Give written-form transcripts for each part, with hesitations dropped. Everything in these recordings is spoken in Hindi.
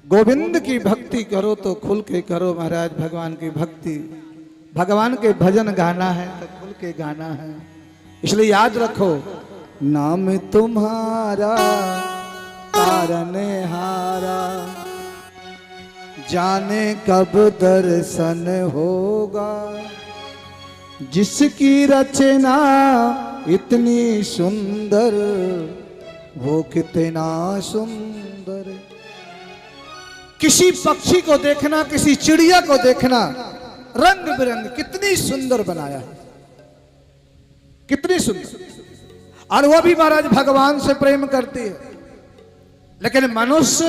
गोविंद की भक्ति करो तो खुल के करो महाराज। भगवान की भक्ति, भगवान के भजन गाना है तो खुल के गाना है। इसलिए याद रखो, नाम तुम्हारा तारनहारा, जाने कब दर्शन होगा। जिसकी रचना इतनी सुंदर, वो कितना सुंदर। किसी पक्षी को देखना, किसी चिड़िया को देखना, रंग बिरंग कितनी सुंदर बनाया है, कितनी सुंदर। और वो भी महाराज भगवान से प्रेम करती है। लेकिन मनुष्य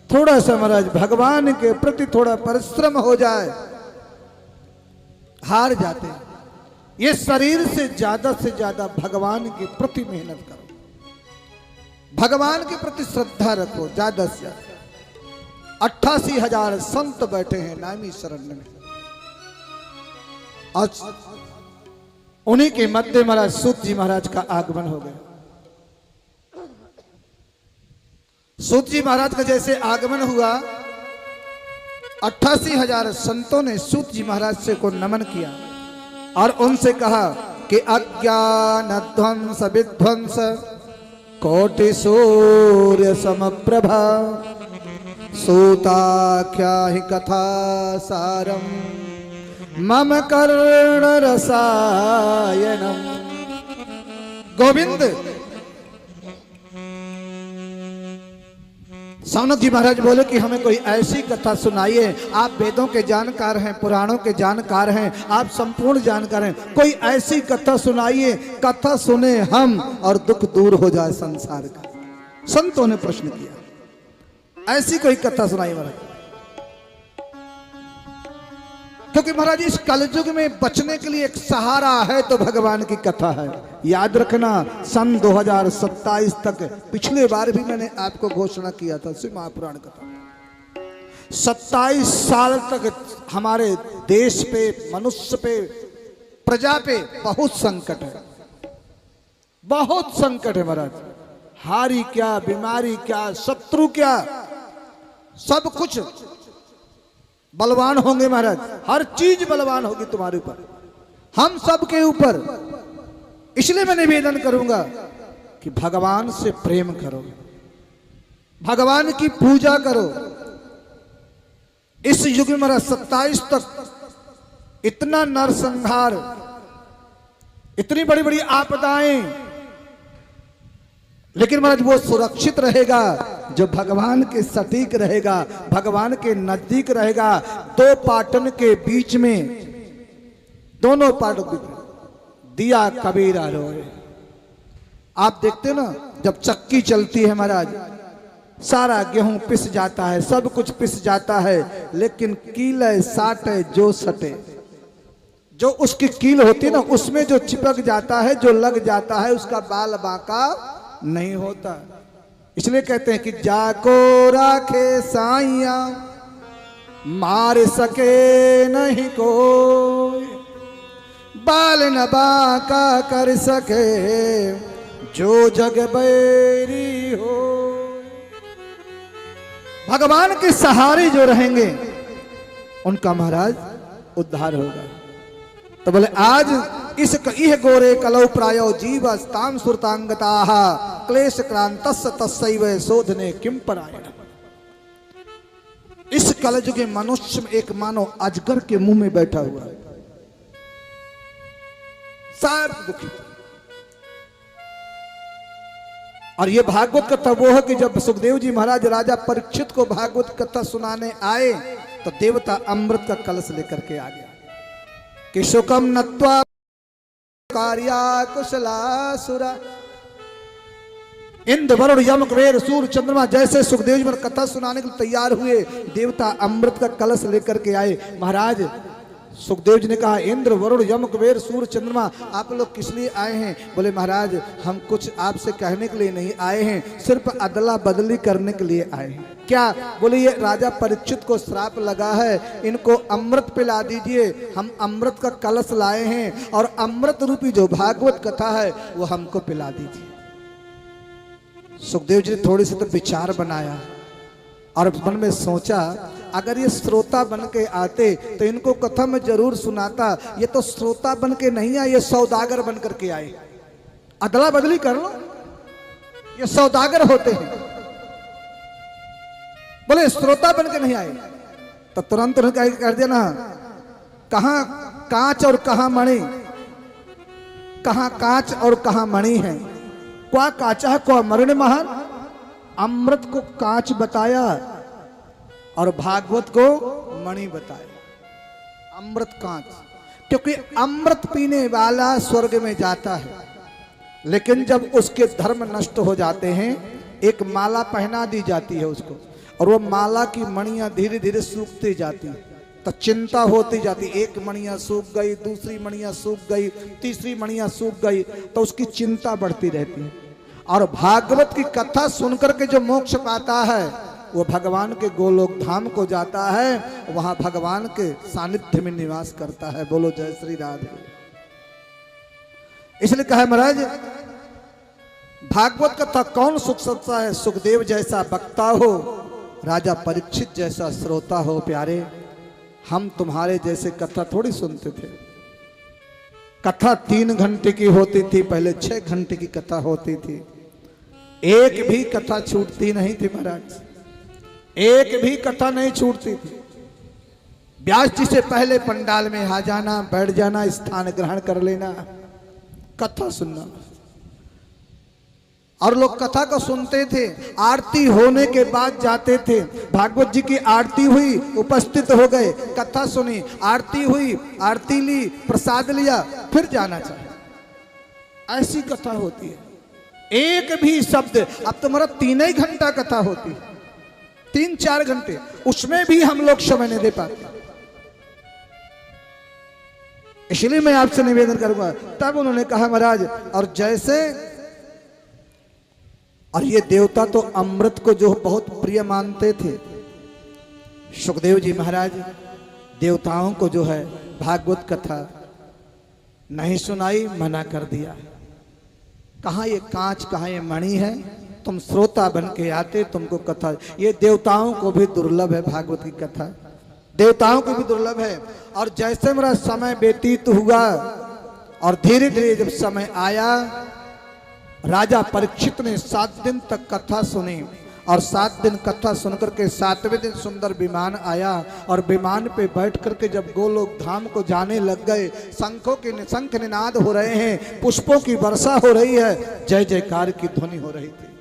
थोड़ा सा महाराज भगवान के प्रति थोड़ा परिश्रम हो जाए, हार जाते हैं। ये शरीर से ज्यादा भगवान के प्रति मेहनत करो, भगवान के प्रति श्रद्धा रखो ज्यादा से ज्यादा। 88,000 संत बैठे हैं नामी शरण में। आज उन्हीं के मध्य महाराज सूत जी महाराज का आगमन हो गया। सूत जी महाराज का जैसे आगमन हुआ, 88,000 संतों ने सूत जी महाराज से को नमन किया और उनसे कहा कि अज्ञान ध्वंस विध्वंस कोटि सूर्य समप्रभा, सूताख्या हि कथा सारम मम कर्ण रसायनम। गोविंद सौनक जी महाराज बोले कि हमें कोई ऐसी कथा सुनाइए। आप वेदों के जानकार हैं, पुराणों के जानकार हैं, आप संपूर्ण जानकार हैं, कोई ऐसी कथा सुनाइए, कथा सुने हम और दुख दूर हो जाए संसार का। संतों ने प्रश्न किया, ऐसी कोई कथा सुनाई महाराज। क्योंकि महाराज इस कलयुग में बचने के लिए एक सहारा है तो भगवान की कथा है। याद रखना, सन 2027 तक, पिछले बार भी मैंने आपको घोषणा किया था श्री महापुराण कथा, 27 साल तक हमारे देश पे, मनुष्य पे, प्रजा पे बहुत संकट है, बहुत संकट है महाराज। हारी क्या, बीमारी क्या, शत्रु क्या, सब कुछ बलवान होंगे महाराज। हर चीज बलवान होगी तुम्हारे ऊपर, हम सब के ऊपर। इसलिए मैं निवेदन करूंगा कि भगवान से प्रेम करो, भगवान की पूजा करो। इस युग में महाराज 27 तक इतना नरसंहार, इतनी बड़ी बड़ी आपदाएं, लेकिन महाराज वो सुरक्षित रहेगा जो भगवान के सटीक रहेगा, भगवान के नजदीक रहेगा। दो पाटन के बीच में, दोनों पाटन दिया कबीरा रोए। आप देखते हो ना, जब चक्की चलती है महाराज, सारा गेहूं पिस जाता है, सब कुछ पिस जाता है, लेकिन कील साटे जो सटे, जो उसकी कील होती है ना, उसमें जो चिपक जाता है, जो लग जाता है, उसका बाल बांका नहीं होता। इसलिए कहते हैं कि जाको राखे साइया, मार सके नहीं कोई, बाल न बांका कर सके जो जग बैरी हो। भगवान के सहारे जो रहेंगे उनका महाराज उद्धार होगा। तो बोले आज इस इह गोरे कलौ प्रायो जीवस्ताम सुरतांगताः क्लेश क्रांतस्य तस्सैव शोधने किम परायण। इस कलयुग के मनुष्य में एक मानो अजगर के मुंह में बैठा हुआ है, सार दुखी। और ये भागवत कथा वो है कि जब सुखदेव जी महाराज राजा परीक्षित को भागवत कथा सुनाने आए तो देवता अमृत का कलश लेकर के आ गया कि शुकम नत्वा कार्या कुशलासुरा। इंद्र वरुण यम कुबेर सूर्य चंद्रमा जैसे सुखदेव जी कथा सुनाने के लिए तैयार हुए, देवता अमृत का कलश लेकर के आए। महाराज सुखदेव जी ने कहा, इंद्र वरुण यम कुबेर सूर्य चंद्रमा आप लोग किस लिए आए हैं? बोले महाराज हम कुछ आपसे कहने के लिए नहीं आए हैं, सिर्फ अदला बदली करने के लिए आए हैं। क्या? बोले ये राजा परीक्षित को श्राप लगा है, इनको अमृत पिला दीजिए, हम अमृत का कलश लाए हैं और अमृत रूपी जो भागवत कथा है वो हमको पिला दीजिए। सुखदेव जी ने थोड़ी सी तो विचार बनाया, और मन में सोचा अगर ये श्रोता बन के आते तो इनको कथा में जरूर सुनाता। ये तो श्रोता बन के नहीं आए, ये सौदागर बन करके आए। अदला बदली कर लो, ये सौदागर होते हैं। बोले श्रोता बन के नहीं आए तो तुरंत उन्होंने कर दिया ना, कहां कांच और कहां मणि, कहां कांच और कहां मणि है। क्या काचा को मरण महान, अमृत को कांच बताया और भागवत को मणि बताया। अमृत कांच, क्योंकि अमृत पीने वाला स्वर्ग में जाता है, लेकिन जब उसके धर्म नष्ट हो जाते हैं एक माला पहना दी जाती है उसको, और वो माला की मणियां धीरे धीरे सूखती जाती, तो चिंता होती जाती। एक मणियां सूख गई, दूसरी मणियां सूख गई, तीसरी मणियां सूख गई, तो उसकी चिंता बढ़ती रहती है। और भागवत की कथा सुनकर के जो मोक्ष पाता है वो भगवान के गोलोक धाम को जाता है, वहां भगवान के सानिध्य में निवास करता है। बोलो जय श्री राधे। इसलिए कहा महाराज भागवत कथा कौन सुख सकता है? सुखदेव जैसा वक्ता हो, राजा परीक्षित जैसा श्रोता हो। प्यारे, हम तुम्हारे जैसे कथा थोड़ी सुनते थे। कथा 3 घंटे की होती थी, पहले 6 घंटे की कथा होती थी। एक भी कथा छूटती नहीं थी महाराज, एक भी कथा नहीं छूटती थी। व्यास जी से पहले पंडाल में आ जाना, बैठ जाना, स्थान ग्रहण कर लेना, कथा सुनना। और लोग कथा को सुनते थे, आरती होने के बाद जाते थे। भागवत जी की आरती हुई, उपस्थित हो गए, कथा सुनी, आरती हुई, आरती ली, प्रसाद लिया, फिर जाना चाहिए। ऐसी कथा होती है। एक भी शब्द, अब तुम्हारा 3 ही घंटा कथा होती है, 3-4 घंटे, उसमें भी हम लोग समय नहीं दे पाते। इसलिए मैं आपसे निवेदन करूंगा। तब उन्होंने कहा महाराज, और जैसे, और ये देवता तो अमृत को जो बहुत प्रिय मानते थे, सुखदेव जी महाराज देवताओं को जो है भागवत कथा नहीं सुनाई, मना कर दिया। कहाँ ये कांच, कहाँ ये मणि है, तुम श्रोता बन के आते, तुमको कथा। ये देवताओं को भी दुर्लभ है, भागवत की कथा देवताओं को भी दुर्लभ है। और जैसे मेरा समय व्यतीत हुआ और धीरे धीरे जब समय आया, राजा परीक्षित ने 7 दिन तक कथा सुनी, और 7 दिन कथा सुनकर के 7वें दिन सुंदर विमान आया, और विमान पे बैठ करके जब गोलोक धाम को जाने लग गए, शंखों के शंख निनाद हो रहे हैं, पुष्पों की वर्षा हो रही है, जय जयकार की ध्वनि हो रही थी।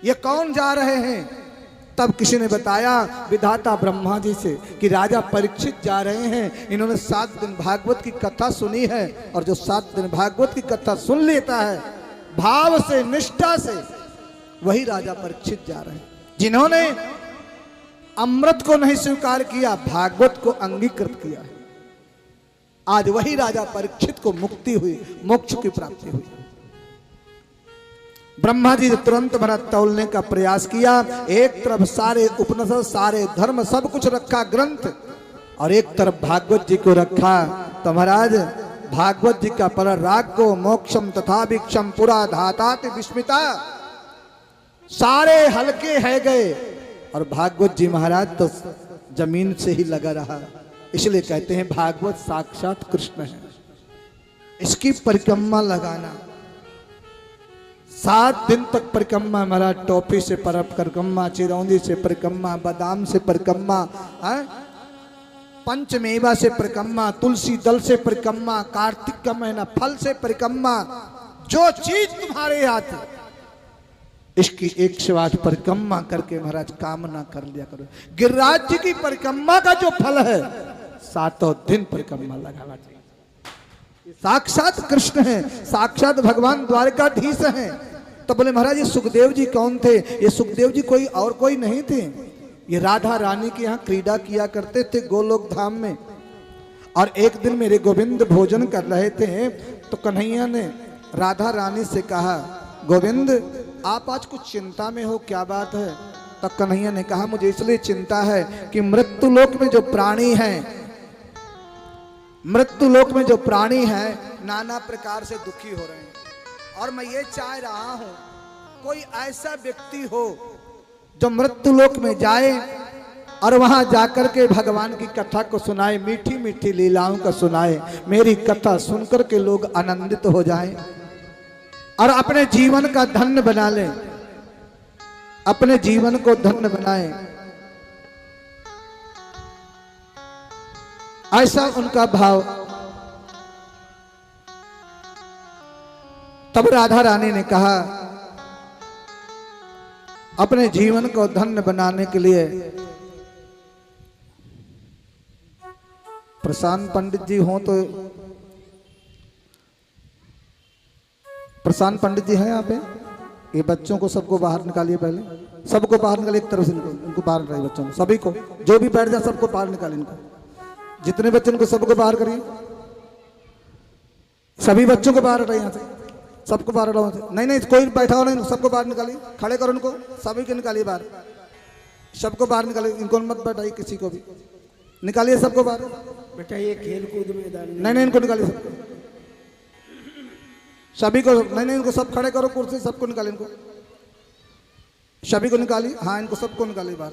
ये कौन जा रहे हैं? तब किसी ने बताया विधाता ब्रह्मा जी से कि राजा परीक्षित जा रहे हैं। इन्होंने 7 दिन भागवत की कथा सुनी है, और जो 7 दिन भागवत की कथा सुन लेता है भाव से, निष्ठा से, वही राजा परीक्षित जा रहे हैं। जिन्होंने अमृत को नहीं स्वीकार किया, भागवत को अंगीकृत किया है, आज वही राजा परीक्षित को मुक्ति हुई, मोक्ष की प्राप्ति हुई। ब्रह्मा जी ने तुरंत भरत तौलने का प्रयास किया। एक तरफ सारे उपनिषद, सारे धर्म, सब कुछ रखा ग्रंथ, और एक तरफ भागवत जी को रखा। तो महाराज भागवत जी का पर राग को मोक्षम तथा भिक्षम पुरा धातात विस्मिता, सारे हल्के है गए, और भागवत जी महाराज तो जमीन से ही लगा रहा। इसलिए कहते हैं भागवत साक्षात कृष्ण है। इसकी परिक्रमा लगाना, 7 दिन तक परिक्रमा महाराज, टोपी से परिक्रमा, चिरौंदी से परिक्रमा, बादाम से परिक्रमा, पंचमेवा से परिक्रमा, तुलसी दल से परिक्रमा, कार्तिक का महीना फल से परिक्रमा, जो चीज तुम्हारे हाथ, इसकी 108 परिक्रमा करके महाराज कामना कर लिया करो। गिरिराज जी की परिक्रमा का जो फल है, 7 दिन परिक्रमा लगाना चाहिए। साक्षात कृष्ण है, साक्षात भगवान द्वारकाधीश हैं। तो बोले महाराज ये सुखदेव जी कौन थे? ये सुखदेव जी कोई और कोई नहीं थे, ये राधा रानी के यहाँ क्रीड़ा किया करते थे गोलोक धाम में। और एक दिन मेरे गोविंद भोजन कर रहे थे, तो कन्हैया ने राधा रानी से कहा, गोविंद आप आज कुछ चिंता में हो, क्या बात है? तो कन्हैया ने कहा, मुझे इसलिए चिंता है कि मृत्यु लोक में जो प्राणी हैं, मृत्यु लोक में जो प्राणी हैं, नाना प्रकार से दुखी हो रहे हैं, और मैं ये चाह रहा हूं कोई ऐसा व्यक्ति हो जो मृत्यु लोक में जाए और वहां जाकर के भगवान की कथा को सुनाए, मीठी मीठी लीलाओं को सुनाए, मेरी कथा सुनकर के लोग आनंदित हो जाएं और अपने जीवन का धन्य बना लें, अपने जीवन को धन्य बनाएं, ऐसा उनका भाव। तब राधा रानी ने कहा अपने जीवन को धन्य बनाने के लिए, प्रशांत पंडित जी हो तो, प्रशांत पंडित जी हैं यहाँ पे, ये बच्चों को सबको बाहर निकालिए, पहले सबको बाहर निकालिए, एक तरफ से इनको बाहर निकालिए, बच्चों को सभी को, जो भी बैठ जाए सबको बाहर निकालिए, इनको जितने बच्चे उनको सबको बाहर करिए, सभी बच्चों को बाहर हटाइए यहाँ से, सबको बाहर हटाओ से। नहीं नहीं कोई बैठा हो नहीं, सबको बाहर निकालिए, खड़े करो उनको, सभी को निकालिए बाहर, सबको बाहर निकालिए, इनको मत बैठाइए, किसी को भी निकालिए, सबको बाहर। बेटा ये खेल कूद मैदान नहीं इनको निकालिए, सबको, सभी को, नहीं इनको सब खड़े करो, कुर्सी सबको निकालिए, इनको सभी को निकालिए, हाँ इनको सबको निकालिए बाहर,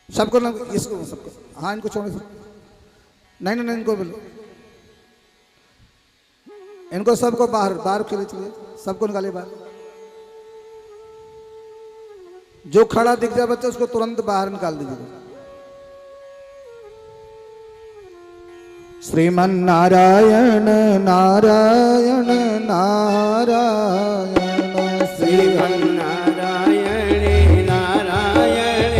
सबको इसको सबको, हाँ इनको छोड़े, नहीं इनको बोलो, इनको सबको बाहर बाहर के लिए चलिए, सबको निकालिए बाहर। जो खड़ा दिख जाए बच्चा उसको तुरंत बाहर निकाल दीजिए। श्रीमन नारायण नारायण नारायण, श्रीमन नारायण नारायण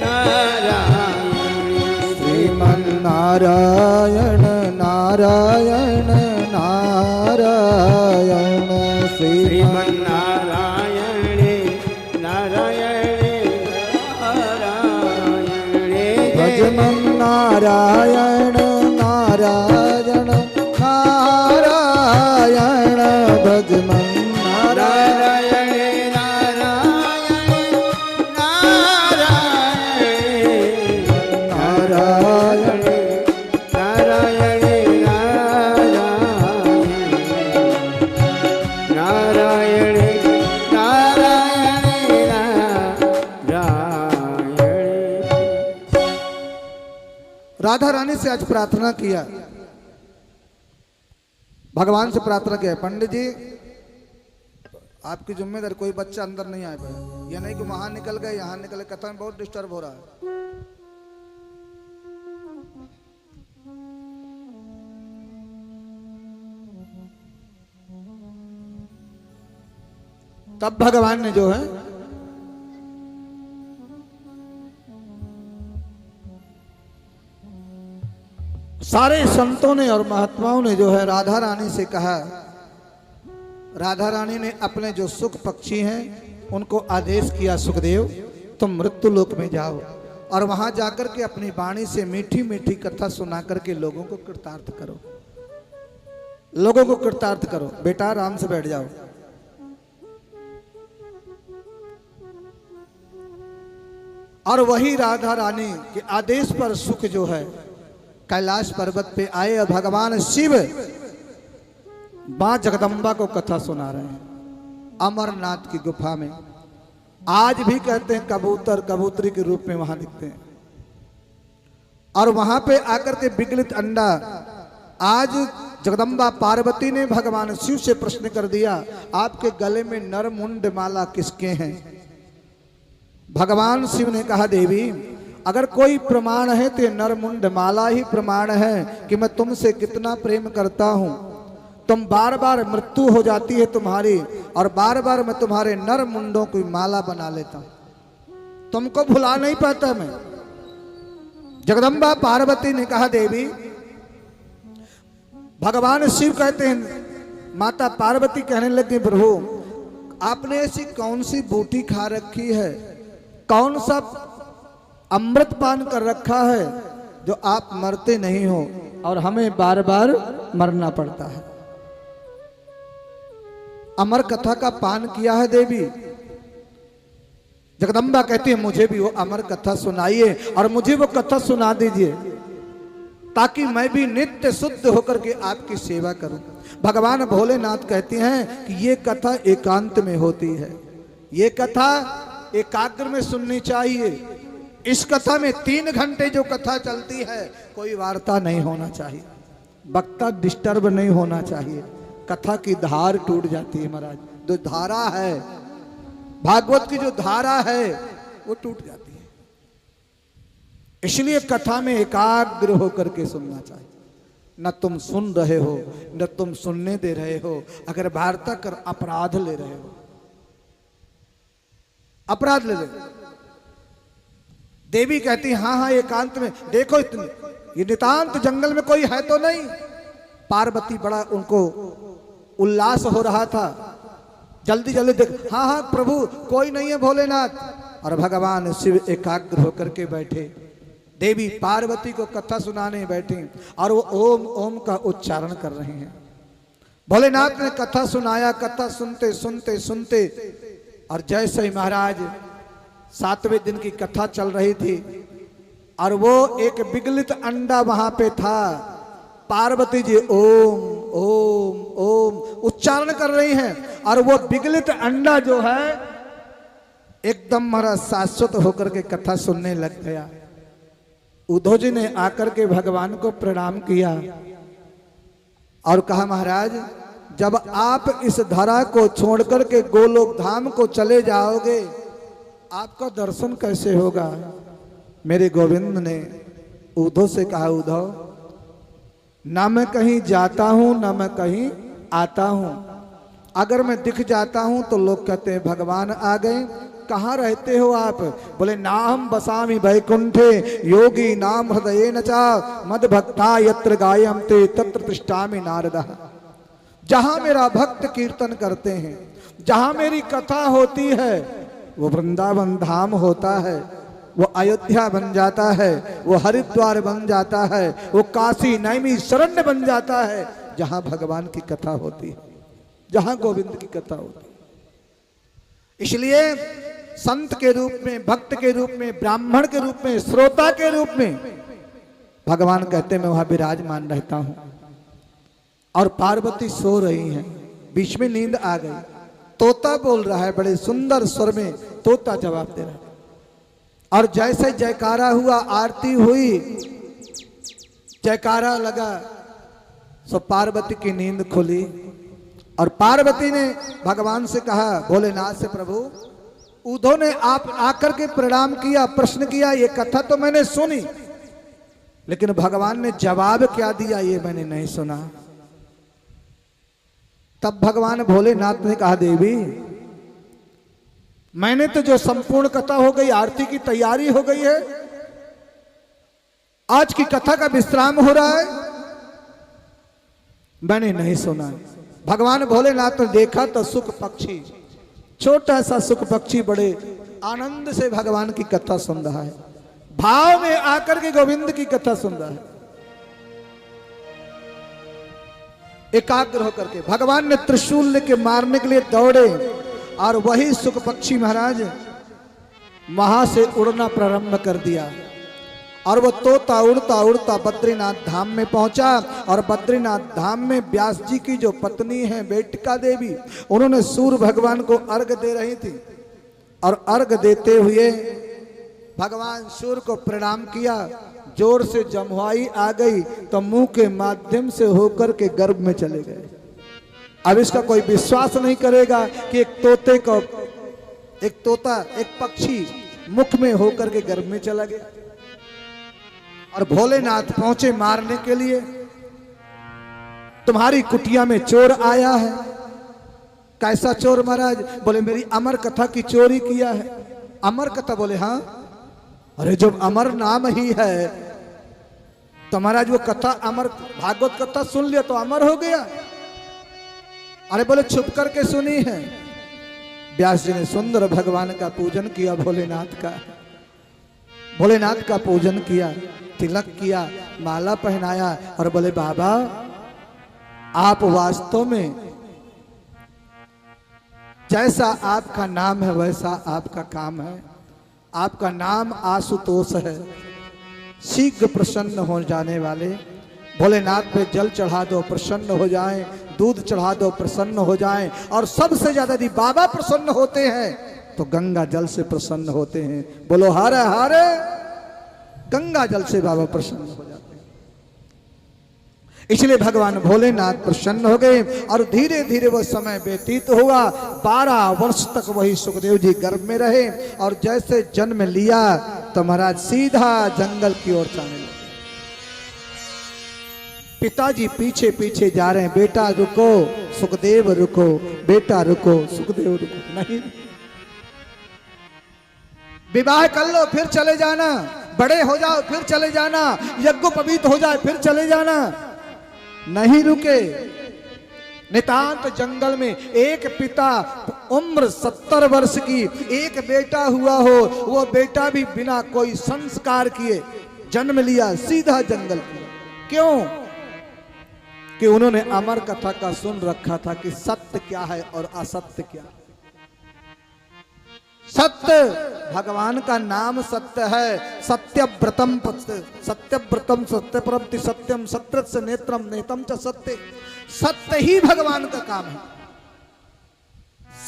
नारायण, श्रीमन नारायण नारायण नारायण, श्रीमन नारायण नारायण नारायण, भजमन नारायण नारायण नारायण, भजमन नारायण नारायण नारायण, नारायण नारायण राधा रानी से आज प्रार्थना किया, भगवान से प्रार्थना किया, पंडित जी आपकी जिम्मेदारी, कोई बच्चा अंदर नहीं आ पाया, ये नहीं कि वहां निकल गए यहां निकले, कथा में बहुत डिस्टर्ब हो रहा है। तब भगवान ने जो है सारे संतों ने और महात्माओं ने जो है राधा रानी से कहा, राधा रानी ने अपने जो सुख पक्षी हैं उनको आदेश किया, सुखदेव तुम मृत्यु लोक में जाओ और वहां जाकर के अपनी वाणी से मीठी मीठी कथा सुना करके लोगों को कृतार्थ करो, लोगों को कृतार्थ करो। बेटा आराम से बैठ जाओ। और वही राधा रानी के आदेश पर सुख जो है कैलाश पर्वत पे आए और भगवान शिव मां जगदम्बा को कथा सुना रहे हैं अमरनाथ की गुफा में। आज भी कहते हैं कबूतर कबूतरी के रूप में वहां दिखते हैं। और वहां पे आकर के विगलित अंडा, आज जगदम्बा पार्वती ने भगवान शिव से प्रश्न कर दिया, आपके गले में नरमुंड माला किसके हैं? भगवान शिव ने कहा, देवी अगर कोई प्रमाण है तो नरमुंड माला ही प्रमाण है कि मैं तुमसे कितना प्रेम करता हूं। तुम बार बार मृत्यु हो जाती है तुम्हारी और बार बार मैं तुम्हारे नर मुंडों की माला बना लेता हूं, तुमको भुला नहीं पाता मैं। जगदम्बा पार्वती ने कहा, देवी भगवान शिव कहते हैं, माता पार्वती कहने लगी, प्रभु आपने ऐसी कौन सी बूटी खा रखी है, कौन सा अमृत पान कर रखा है जो आप मरते नहीं हो और हमें बार बार मरना पड़ता है? अमर कथा का पान किया है देवी। जगदम्बा कहती है, मुझे भी वो अमर कथा सुनाइए और मुझे वो कथा सुना दीजिए ताकि मैं भी नित्य शुद्ध होकर के आपकी सेवा करूं। भगवान भोलेनाथ कहते हैं कि ये कथा एकांत में होती है, ये कथा एकाग्र में सुननी चाहिए। इस कथा में 3 घंटे जो कथा चलती है, कोई वार्ता नहीं होना चाहिए, वक्ता डिस्टर्ब नहीं होना चाहिए। कथा की धार टूट जाती है महाराज, जो धारा है भागवत की, जो धारा है वो टूट जाती है। इसलिए कथा में एकाग्र होकर के सुनना चाहिए। न तुम सुन रहे हो, न तुम सुनने दे रहे हो, अगर वार्ता कर अपराध ले रहे हो, अपराध ले रहे हो। देवी कहती हाँ हाँ एकांत में देखो, इतने ये नितांत जंगल में कोई है तो नहीं। पार्वती बड़ा उनको उल्लास हो रहा था, जल्दी जल्दी देख, हाँ हाँ प्रभु कोई नहीं है भोलेनाथ। और भगवान शिव एकाग्र होकर के बैठे, देवी पार्वती को कथा सुनाने बैठी और वो ओम ओम का उच्चारण कर रहे हैं। भोलेनाथ ने कथा सुनाया, कथा सुनते सुनते सुनते, और जैसे ही महाराज 7वें दिन की कथा चल रही थी और वो एक विगलित अंडा वहां पे था, पार्वती जी ओम ओम ओम उच्चारण कर रही हैं और वो विगलित अंडा जो है एकदम महाराज शाश्वत होकर के कथा सुनने लग गया। उद्धव जी ने आकर के भगवान को प्रणाम किया और कहा महाराज जब आप इस धरा को छोड़कर के गोलोक धाम को चले जाओगे, आपका दर्शन कैसे होगा। मेरे गोविंद ने उद्धव से कहा, उद्धव ना मैं कहीं जाता हूं ना मैं कहीं आता हूं, अगर मैं दिख जाता हूं तो लोग कहते हैं भगवान आ गए। कहाँ रहते हो आप? बोले नाम बसामि वैकुंठे योगी नाम हृदये न चा मद भक्ता यत्र गायम ते तत्र तिष्ठामि नारदः। जहां मेरा भक्त कीर्तन करते हैं, जहां मेरी कथा होती है, वो वृंदावन धाम होता है, वो अयोध्या बन जाता है, वो हरिद्वार बन जाता है, वो काशी नैमी शरण्य बन जाता है, जहां भगवान की कथा होती है, जहां गोविंद की कथा होती है। इसलिए संत के रूप में, भक्त के रूप में, ब्राह्मण के रूप में, श्रोता के रूप में भगवान कहते मैं वहां विराजमान रहता हूं। और पार्वती सो रही हैं, बीच में नींद आ गई, तोता बोल रहा है, बड़े सुंदर स्वर में तोता जवाब दे रहा है। और जैसे जयकारा हुआ, आरती हुई, जयकारा लगा, सो पार्वती की नींद खुली और पार्वती ने भगवान से कहा, भोलेनाथ से, प्रभु उद्धव ने आप आकर के प्रणाम किया, प्रश्न किया, ये कथा तो मैंने सुनी, लेकिन भगवान ने जवाब क्या दिया ये मैंने नहीं सुना। तब भगवान भोलेनाथ ने कहा, देवी मैंने तो जो संपूर्ण कथा हो गई, आरती की तैयारी हो गई है, आज की कथा का विश्राम हो रहा है, मैंने नहीं सुना। भगवान भोलेनाथ ने देखा तो सुख पक्षी, छोटा सा सुख पक्षी बड़े आनंद से भगवान की कथा सुन रहा है, भाव में आकर के गोविंद की कथा सुन रहा है, एकाग्र होकर के। भगवान ने त्रिशूल लेके मारने के लिए दौड़े और वही सुख पक्षी महाराज वहां से उड़ना प्रारंभ कर दिया और वो तोता उड़ता उड़ता बद्रीनाथ धाम में पहुंचा। और बद्रीनाथ धाम में व्यास जी की जो पत्नी है बेटिका देवी, उन्होंने सूर्य भगवान को अर्घ दे रही थी और अर्घ देते हुए भगवान सूर्य को प्रणाम किया, जोर से जमुआई आ गई तो मुंह के माध्यम से होकर के गर्भ में चले गए। अब इसका कोई विश्वास नहीं करेगा कि एक तोते को, एक तोता, एक पक्षी मुख में होकर के गर्भ में चला गया। और भोलेनाथ पहुंचे मारने के लिए, तुम्हारी कुटिया में चोर आया है। कैसा चोर महाराज? बोले मेरी अमर कथा की चोरी किया है। अमर कथा? बोले हाँ। अरे जब अमर नाम ही है तो महाराज वो कथा, अमर भागवत कथा सुन लिया तो अमर हो गया। अरे बोले छुप करके सुनी है। व्यास जी ने सुंदर भगवान का पूजन किया, भोलेनाथ का पूजन किया, तिलक किया, माला पहनाया और बोले बाबा आप वास्तव में जैसा आपका नाम है वैसा आपका काम है। आपका नाम आशुतोष है, शीघ्र प्रसन्न हो जाने वाले। भोलेनाथ पे जल चढ़ा दो प्रसन्न हो जाएं, दूध चढ़ा दो प्रसन्न हो जाएं, और सबसे ज्यादा यदि बाबा प्रसन्न होते हैं तो गंगा जल से प्रसन्न होते हैं। बोलो हारे हारे, गंगा जल से बाबा प्रसन्न हो जाते हैं। इसलिए भगवान भोलेनाथ प्रसन्न हो गए और धीरे धीरे वह समय व्यतीत हुआ। 12 वर्ष तक वही सुखदेव जी गर्भ में रहे और जैसे जन्म लिया तो महाराज सीधा जंगल की ओर जाने लगे। पिताजी पीछे पीछे जा रहे हैं, बेटा रुको, सुखदेव रुको, बेटा रुको, सुखदेव रुको। नहीं, विवाह कर लो फिर चले जाना, बड़े हो जाओ फिर चले जाना, यज्ञोपवीत हो जाए फिर चले जाना। नहीं रुके। नितांत जंगल में एक पिता उम्र 70 वर्ष की, एक बेटा हुआ हो, वो बेटा भी बिना कोई संस्कार किए जन्म लिया, सीधा जंगल किया। क्यों? कि उन्होंने अमर कथा का सुन रखा था कि सत्य क्या है और असत्य क्या है। सत्य भगवान का नाम सत्य है। सत्यव्रतम सत्यव्रतम सत्यप्रवृत्ति सत्यम सत्यस्य नेत्रम नेतम च सत्य। सत्य ही भगवान का काम है।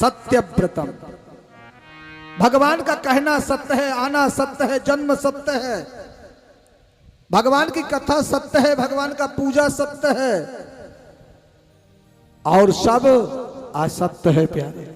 सत्यव्रतम भगवान का कहना सत्य है, आना सत्य है, जन्म सत्य है, भगवान की कथा सत्य है, भगवान का पूजा सत्य है और सब असत्य है प्यारे।